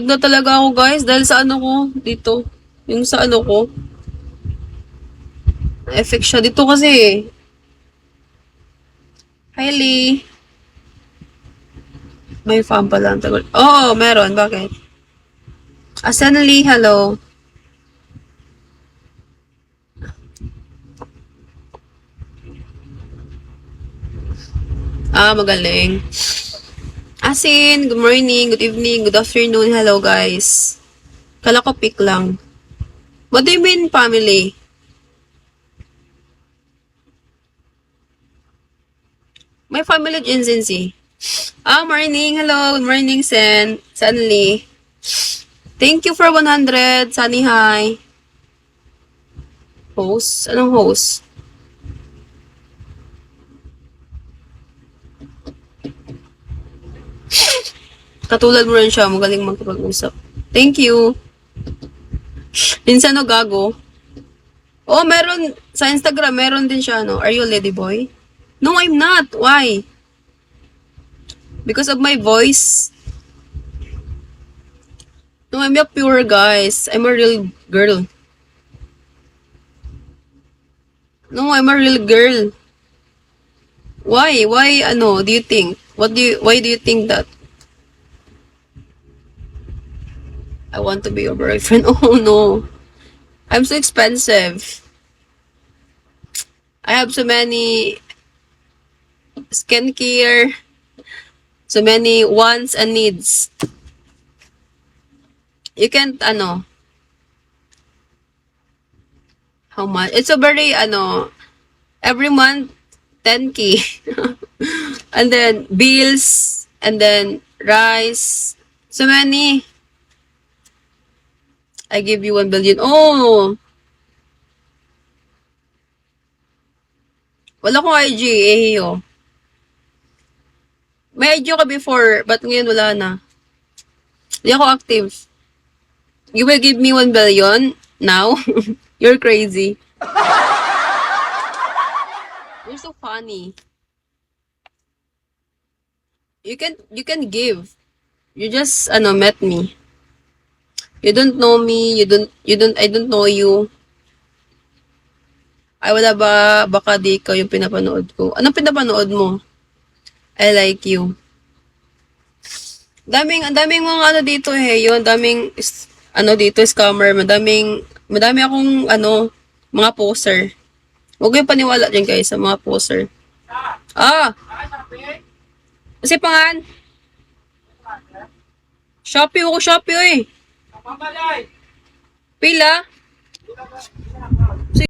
Na talaga ako guys dahil sa ano ko dito. Yung sa ano ko. Effect siya dito kasi. Hi Lee. May fan pala ang tagal. Oo, meron. Bakit? Asan Lee? Hello. Ah, magaling. Asin, good morning, good evening, good afternoon. Hello guys. Kala ko pick lang. What do you mean family? My family Jinzinzi. Ah, morning. Hello. Good morning, Sen. Sanli. Thank you for 100. Sunny, hi. Host? Anong host? Katulad mo rin siya. Magaling magkapag-usap. Thank you. Minsan no, gago. Oh, meron. Sa Instagram, meron din siya, no? Are you a lady boy? No, I'm not. Why? Because of my voice. No, I'm a pure guys. I'm a real girl. No, I'm a real girl. Why? Why, ano, do you think? Why do you think that? I want to be your boyfriend. Oh, no. I'm so expensive. I have so many skincare, so many wants and needs. You can't, ano, how much? It's a very, ano, every month, 10K. And then, bills, and then, rice. So many. I give you 1 billion. Oh! Wala kong IG, eh, oh. May IG ko before, but ngayon wala na. Hindi ako active. You will give me 1 billion now? You're crazy. You're so funny. You can give. You just ano met me. You don't know me, I don't know you. Ay wala ba baka di ikaw yung pinapanood ko. Anong pinapanood mo? I like you. Ang daming mga ano dito eh, yun, ano dito scammer, madami akong ano mga poser. Huwag kayong paniwala dyan guys sa mga poser. Ah, kasi pangan. Shopee ako, Shopee oy. Pila?